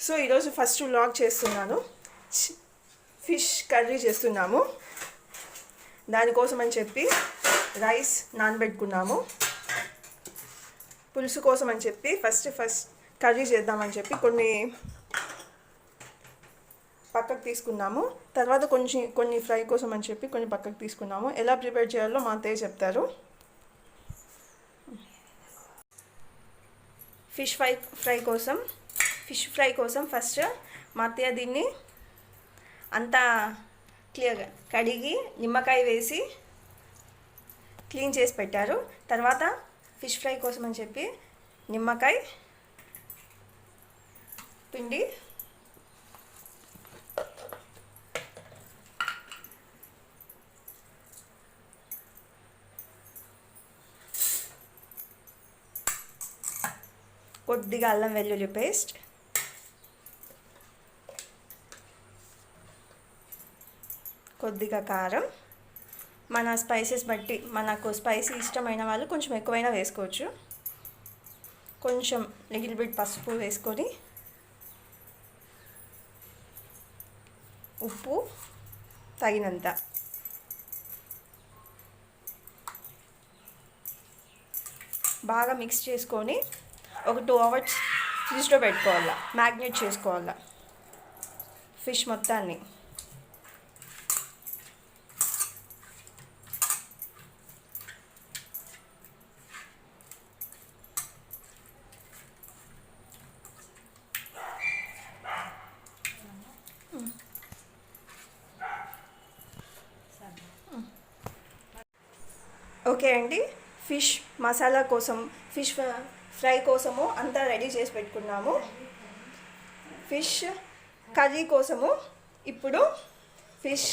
So ఈరోజు first vlog చేస్తున్నాను. Fish curry చేస్తున్నాము. దానికోసం అని చెప్పి రైస్ నానబెట్టుకున్నాము. పులుసు కోసం అని చెప్పి ఫస్ట్ కర్రీ చేద్దామని చెప్పి కొన్ని పక్కకు తీసుకున్నాము. తర్వాత కొన్ని ఫ్రై కోసం అని చెప్పి కొన్ని పక్కకు తీసుకున్నాము. ఎలా ప్రిపేర్ చేయాలో మా అత్తయ్య చెప్తారు. ఫిష్ ఫ్రై కోసం ఫస్ట్ మా అత్తయ్య దీన్ని అంతా క్లియర్గా కడిగి నిమ్మకాయ వేసి క్లీన్ చేసి పెట్టారు. తర్వాత ఫిష్ ఫ్రై కోసం అని చెప్పి నిమ్మకాయ పిండి కొద్దిగా అల్లం వెల్లుల్లి పేస్ట్, కొద్దిగా కారం, మన స్పైసెస్ బట్టి మనకు స్పైసీ ఇష్టమైన వాళ్ళు కొంచెం ఎక్కువైనా వేసుకోవచ్చు. కొంచెం లిటిల్ బిట్ పసుపు వేసుకొని ఉప్పు తగినంత, బాగా మిక్స్ చేసుకొని ఒక 2 hours ఫ్రిడ్జ్లో పెట్టుకోవాలా, మ్యాగ్నేట్ చేసుకోవాలా ఫిష్ మొత్తాన్ని. ఓకే అండి, ఫిష్ మసాలా కోసం ఫిష్ ఫ్రై కోసము అంతా రెడీ చేసి పెట్టుకున్నాము. ఫిష్ కర్రీ కోసము ఇప్పుడు ఫిష్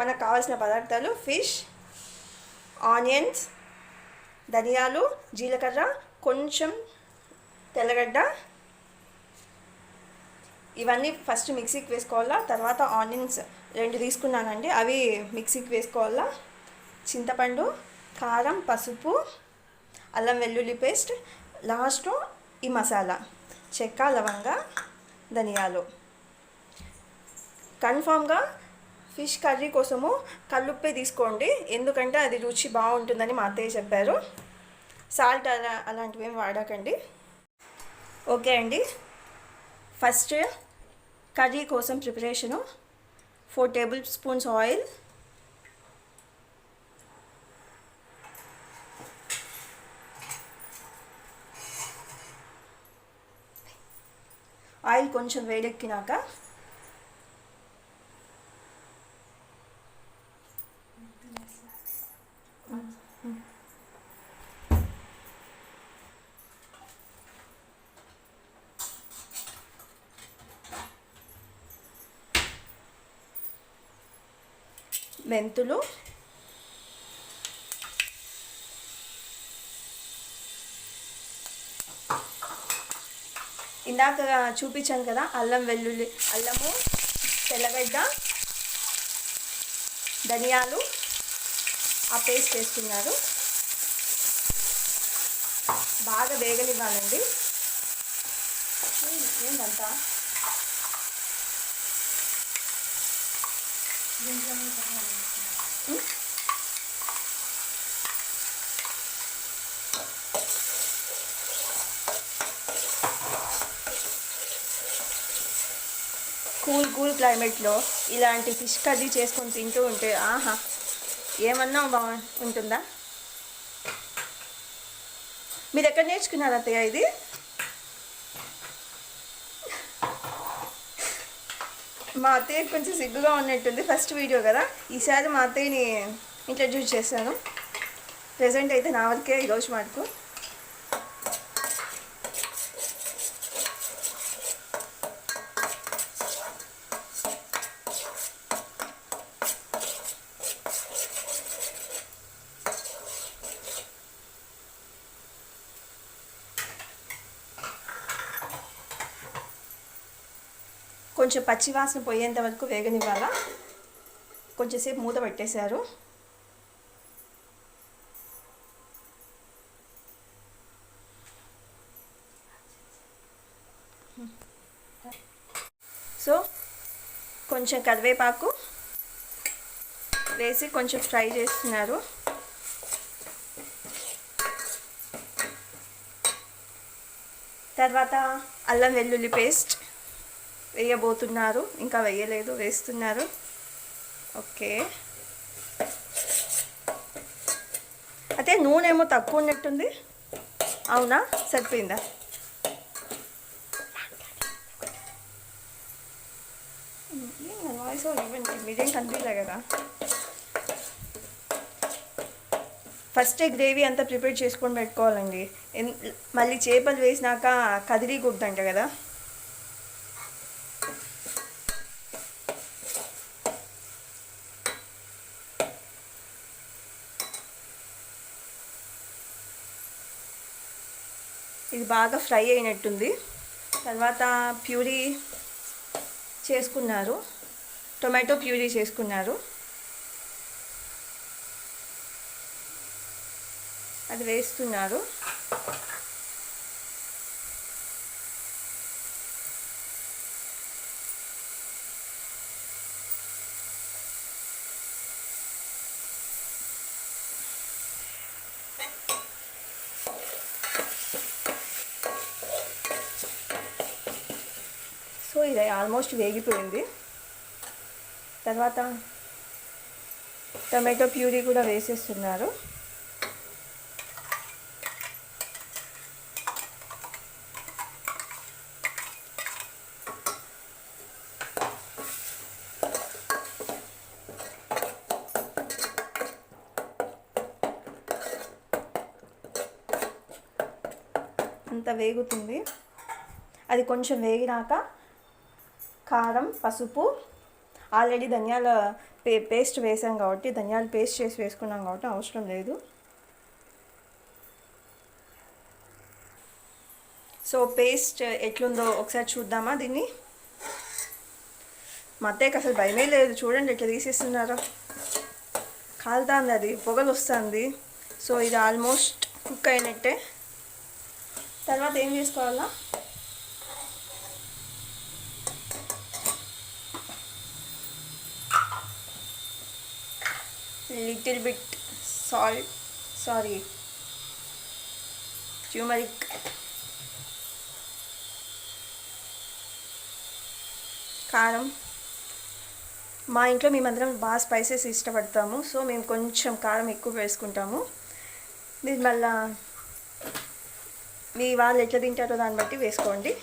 మనకు కావాల్సిన పదార్థాలు ఫిష్, ఆనియన్స్, ధనియాలు, జీలకర్ర, కొంచెం తెల్లగడ్డ, ఇవన్నీ ఫస్ట్ మిక్సీకి వేసుకోవాలా. తర్వాత ఆనియన్స్ 2 తీసుకున్నానండి, అవి మిక్సీకి వేసుకోవాలా. చింతపండు, కారం, పసుపు, అల్లం వెల్లుల్లి పేస్ట్, లాస్ట్లో ఈ మసాలా చెక్క, లవంగ, ధనియాలు. కన్ఫామ్గా ఫిష్ కర్రీ కోసము కల్లుప్పే తీసుకోండి, ఎందుకంటే అది రుచి బాగుంటుందని మా అత్తయ్య చెప్పారు. సాల్ట్ అలాంటివి ఏమి వాడకండి. ఓకే అండి, ఫస్ట్ కర్రీ కోసం ప్రిపరేషను 4 tablespoons ఆయిల్, ఆయిల్ కొంచెం వేడెక్కినాక మెంతులు, ఇందాక చూపించాను కదా అల్లము, తెల్లగడ్డ, ధనియాలు, ఆ పేస్ట్ వేస్తున్నారు. బాగా వేగనివ్వాలండి. ఏంటంతా కూల్ క్లైమేట్లో ఇలాంటి ఫిష్ కర్రీ చేసుకొని తింటూ ఉంటే ఆహా, ఏమన్నా ఉంటుందా. మీరు ఎక్కడ నేర్చుకున్నారు అత్తయ్య ఇది? మా అత్తయ్య కొంచెం సిగ్గుగా ఉన్నట్టుంది, ఫస్ట్ వీడియో కదా. ఈసారి మా అత్తయ్యని ఇంట్రడ్యూస్ చేశాను. ప్రెజెంట్ అయితే నా వరకే ఈరోజు మటుకు. కొంచెం పచ్చివాసన పోయేంత వరకు వేగనివ్వాలా. కొంచెంసేపు మూత పెట్టేశారు. Hmm. కొంచెం కరివేపాకు వేసి కొంచెం ఫ్రై చేస్తున్నారు. తర్వాత అల్లం వెల్లుల్లి పేస్ట్ వేయబోతున్నారు. ఇంకా వేయలేదు, వేస్తున్నారు. ఓకే, అయితే నూనె ఏమో తక్కువ ఉన్నట్టుంది. అవునా, సరిపోయిందా? వాయిస్ ఇవ్వండి, మీరేం కనిపించలే కదా. ఫస్టే గ్రేవీ అంతా ప్రిపేర్ చేసుకొని పెట్టుకోవాలండి. మళ్ళీ చేపలు వేసినాక కదిలిగుద్దంట కదా. ఇది బాగా ఫ్రై అయినట్టుంది. తర్వాత ప్యూరీ చేసుకున్నారు, టొమాటో ప్యూరీ చేసుకున్నారు. అది వేస్తున్నారు. సో ఇది ఆల్మోస్ట్ వేగిపోయింది. తర్వాత టమాటో ప్యూరీ కూడా వేసేస్తున్నారు. అంత వేగుతుంది. అది కొంచెం వేగినాక కారం, పసుపు, ఆల్రెడీ ధనియాల పేస్ట్ వేసాం కాబట్టి, ధనియాల పేస్ట్ చేసి వేసుకున్నాం కాబట్టి అవసరం లేదు. సో పేస్ట్ ఎట్లుందో ఒకసారి చూద్దామా దీన్ని. మా అత్తయ్యకి అసలు భయమే లేదు, చూడండి ఎట్లా తీసేస్తున్నారో. కాలుతుంది, అది పొగలు వస్తుంది. సో ఇది ఆల్మోస్ట్ కుక్ అయినట్టే. తర్వాత ఏం చేసుకోవాలా, లిటిల్ బిట్ సాల్ట్, ట్యూమరిక్, కారం. మా ఇంట్లో మేమందరం బాగా స్పైసెస్ ఇష్టపడతాము. సో మేము కొంచెం కారం ఎక్కువ వేసుకుంటాము. మీరు మళ్ళా మీ వాళ్ళు ఎట్లా తింటారో దాన్ని బట్టి వేసుకోండి.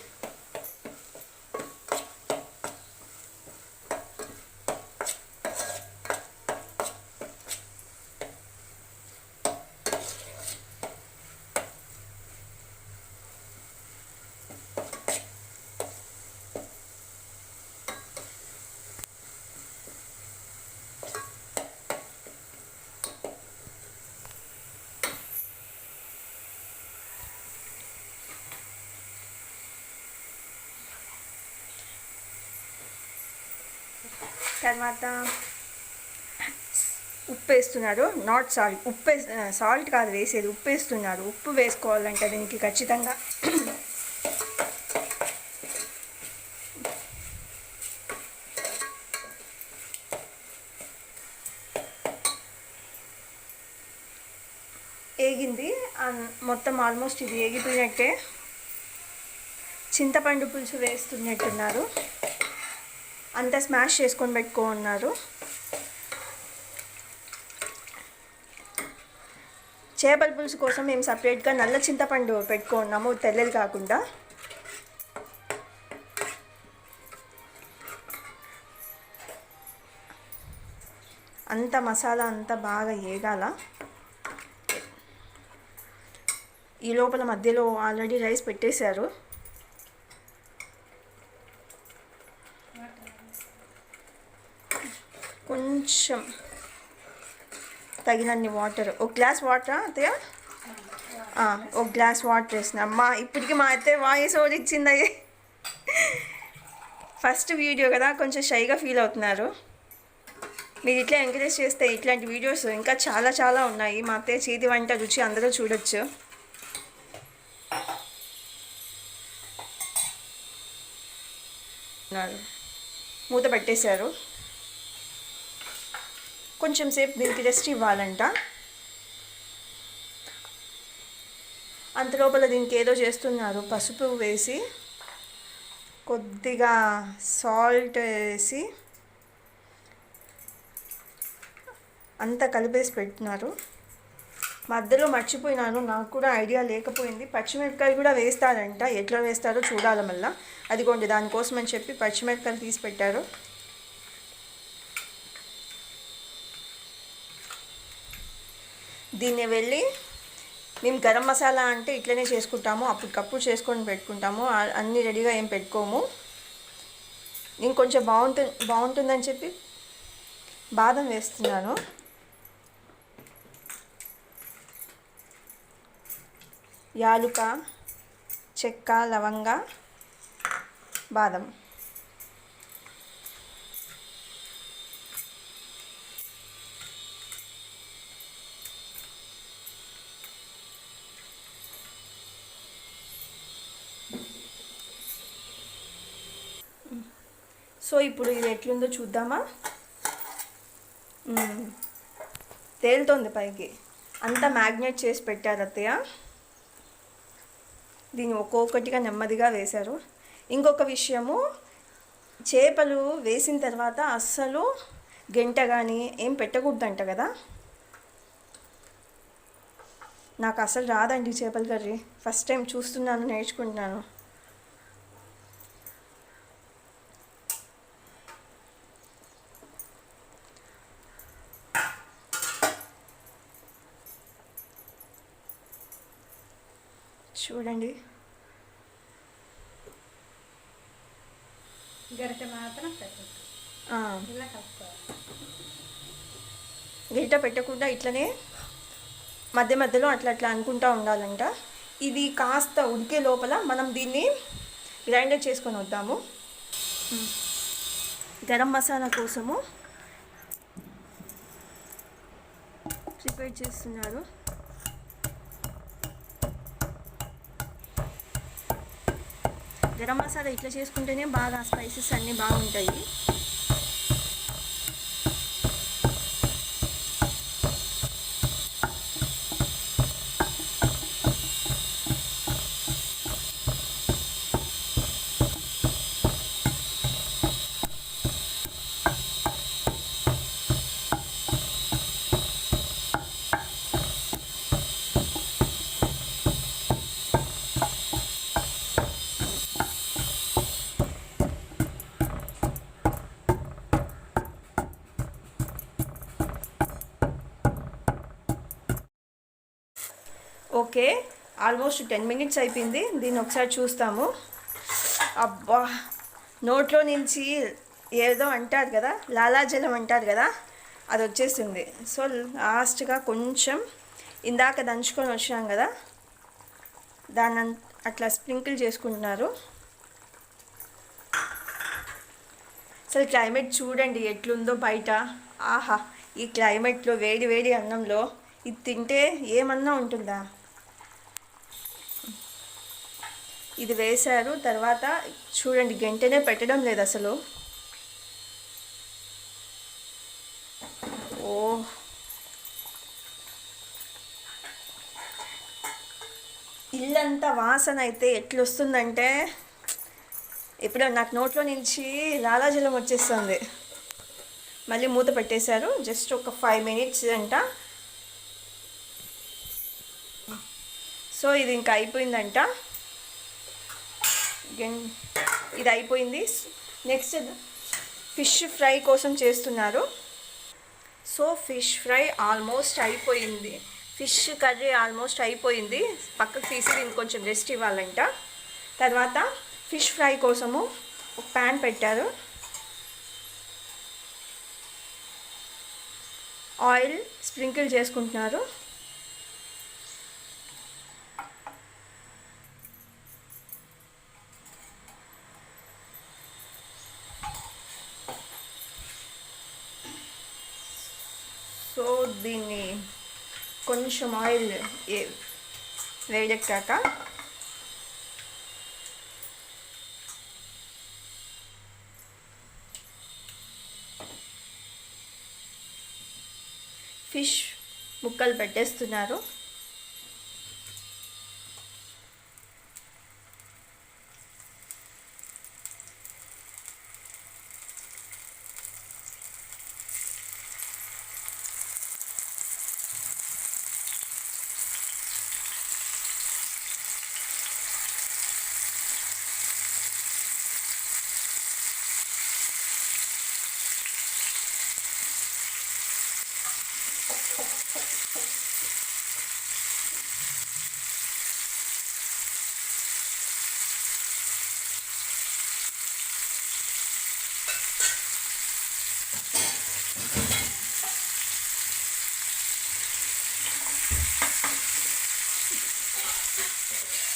తర్వాత ఉప్పు వేస్తున్నారు, నాట్ సాల్ట్. సాల్ట్ కాదు వేసేది, ఉప్పు వేస్తున్నారు. ఉప్పు వేసుకోవాలంటే దీనికి ఖచ్చితంగా. ఏగింది మొత్తం, ఆల్మోస్ట్ ఇది ఏగిపోయినట్టే. చింతపండు పులుసు వేస్తున్నట్టున్నారు. అంతా స్మాష్ చేసుకొని పెట్టుకున్నారు. చేపల పులుసు కోసం మేము సపరేట్గా నల్ల చింతపండు పెట్టుకున్నాము, తెల్లది కాకుండా. అంత మసాలా అంతా బాగా ఏగాల. ఈ లోపల మధ్యలో ఆల్రెడీ రైస్ పెట్టేశారు. కొంచెం తగినన్ని వాటర్, ఒక గ్లాస్ వాటర్ అత్తయ్య, ఒక గ్లాస్ వాటర్ వేసిన. అమ్మా ఇప్పటికి మా అత్తయ్య వాయిస్ ఓవర్ ఇచ్చింది. ఫస్ట్ వీడియో కదా, కొంచెం షైగా ఫీల్ అవుతున్నారు. మీరు ఇట్లా ఎంకరేజ్ చేస్తే ఇట్లాంటి వీడియోస్ ఇంకా చాలా చాలా ఉన్నాయి. మా అత్తయ్య చేతి వంట రుచి అందరూ చూడొచ్చు. మూత పెట్టేశారు. కొంచెం సేపు దీనికి రెస్ట్ ఇవ్వాలంట. అంతలోపల దీనికి ఏదో చేస్తున్నారు. పసుపు వేసి కొద్దిగా సాల్ట్ వేసి అంతా కలిపేసి పెట్టినారు. మధ్యలో మర్చిపోయినాను, నాకు కూడా ఐడియా లేకపోయింది. పచ్చిమిరపకాయలు కూడా వేస్తారంట, ఎట్లా వేస్తారో చూడాలి మళ్ళీ. అదిగోండి దానికోసం అని చెప్పి పచ్చిమిరపకాయలు తీసి పెట్టారు. దీన్ని వెళ్ళి మేము గరం మసాలా అంటే ఇట్లనే చేసుకుంటాము, అప్పటికప్పుడు చేసుకొని పెట్టుకుంటాము, అన్నీ రెడీగా ఏం పెట్టుకోము. నేను కొంచెం బాగుంటుందని చెప్పి బాదం వేస్తున్నాను. యాలుక, చెక్క, లవంగ, బాదం. సో ఇప్పుడు ఇది ఎట్లుందో చూద్దామా. తేలుతోంది పైకి. అంతా మ్యాగ్నేట్ చేసి పెట్టారు అత్తయ్య. దీన్ని ఒక్కొక్కటిగా నెమ్మదిగా వేశారు. ఇంకొక విషయము, చేపలు వేసిన తర్వాత అస్సలు గంట కానీ ఏం పెట్టకూడదంట కదా. నాకు అసలు రాదండి చేపల కర్రీ. ఫస్ట్ టైం చూస్తున్నాను, నేర్చుకుంటున్నాను. చూడండి, గరిట మాత్రం ఇలా గరిట పెట్టకుండా ఇట్లనే మధ్య మధ్యలో అట్లా అట్లా అనుకుంటూ ఉండాలంట. ఇది కాస్త ఉడికే లోపల మనం దీన్ని గ్రైండర్ చేసుకొని వద్దాము. గరం మసాలా కోసము ప్రిపేర్ చేస్తున్నారు. గరం మసాలా ఇట్లా చేసుకుంటేనే బాగా స్పైసెస్ అన్నీ బాగుంటాయి. ఓకే, ఆల్మోస్ట్ 10 minutes అయిపోయింది. దీన్ని ఒకసారి చూస్తాము. అబ్బా, నోట్లో నుంచి ఏదో అంటారు కదా, లాలాజలం అంటారు కదా, అది వచ్చేసింది. సో లాస్ట్గా కొంచెం ఇందాక దంచుకొని వచ్చినాం కదా, దాన్ని అట్లా స్ప్రింకిల్ చేసుకుంటున్నారు. అసలు క్లైమేట్ చూడండి ఎట్లుందో బయట. ఆహా, ఈ క్లైమేట్లో వేడి వేడి అన్నంలో ఇది తింటే ఏమన్నా ఉంటుందా. ఇది వేశారు. తర్వాత చూడండి, గంటనే పెట్టడం లేదు అసలు. ఓ, ఇల్లంతా వాసన అయితే ఎట్లొస్తుందంటే ఎప్పుడో నాకు నోట్లో నుంచి లాలాజలం వచ్చేస్తుంది. మళ్ళీ మూత పెట్టేశారు. జస్ట్ ఒక 5 minutes అంట. సో ఇది ఇంకా అయిపోయిందంట. ఇది అయిపోయింది. నెక్స్ట్ ఫిష్ ఫ్రై కోసం చేస్తున్నారు. సో ఫిష్ ఫ్రై ఆల్మోస్ట్ అయిపోయింది. ఫిష్ కర్రీ ఆల్మోస్ట్ అయిపోయింది. పక్కకు తీసి దీనికి కొంచెం రెస్ట్ ఇవ్వాలంట. తర్వాత ఫిష్ ఫ్రై కోసము ఒక ప్యాన్ పెట్టారు. ఆయిల్ స్ప్రింకిల్ చేసుకుంటున్నారు. సో దీన్ని కొంచెం ఆయిల్ వేడెక్కాక ఫిష్ ముక్కలు పెట్టేస్తున్నారు.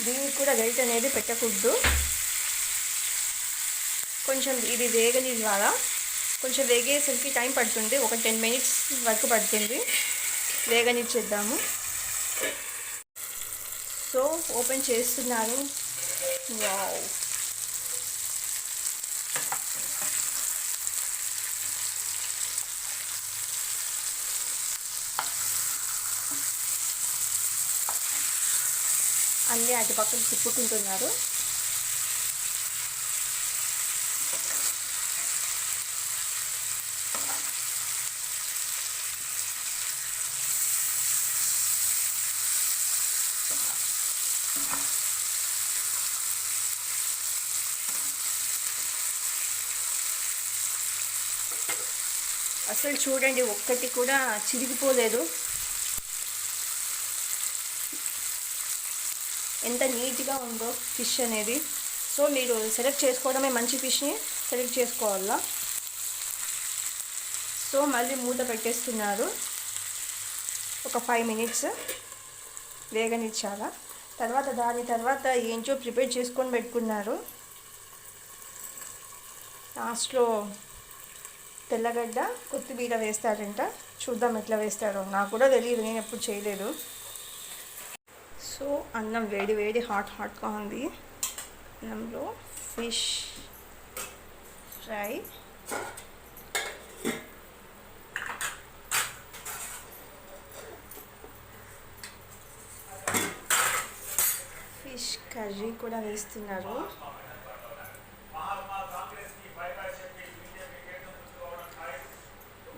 దీనికి కూడా గరిట అనేది పెట్టకూడదు. కొంచెం ఇది వేగని ద్వారా కొంచెం వేగేసరికి టైం పడుతుంది, ఒక 10 minutes వరకు పడుతుంది. వేగనిచ్చేద్దాము. సో ఓపెన్ చేస్తున్నారు. వావ్, అన్నీ అటు పక్కన తిప్పుకుంటున్నారు. అసలు చూడండి, ఒక్కటి కూడా చిరిగిపోలేదు. ఎంత నీట్గా ఉందో ఫిష్ అనేది. సో మీరు సెలెక్ట్ చేసుకోవడమే, మంచి ఫిష్ని సెలెక్ట్ చేసుకోవాలా. సో మళ్ళీ మూత పెట్టేస్తున్నారు. ఒక 5 minutes వేగనిచ్చాలా. దాని తర్వాత ఏంటో ప్రిపేర్ చేసుకొని పెట్టుకున్నారు. లాస్ట్లో తెల్లగడ్డ, కొత్తిమీర వేస్తారంట. చూద్దాం ఎట్లా వేస్తారో, నాకు కూడా తెలియదు, నేను ఎప్పుడు చేయలేదు. సో అన్నం వేడి వేడి హాట్గా ఉంది. అన్నంలో ఫిష్ ఫ్రై, ఫిష్ కర్రీ కూడా వేస్తున్నారు.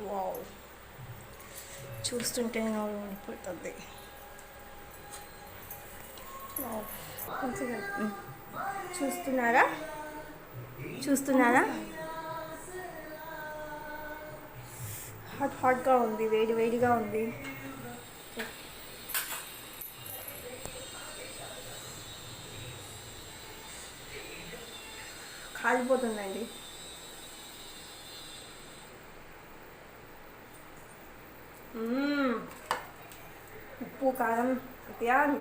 వావ్, చూస్తుంటే నోరు ఊడిపోతుంది. చూస్తున్నారా హాట్గా ఉంది, వేడిగా ఉంది. కాలిపోతుందండి. ఉప్పు కారం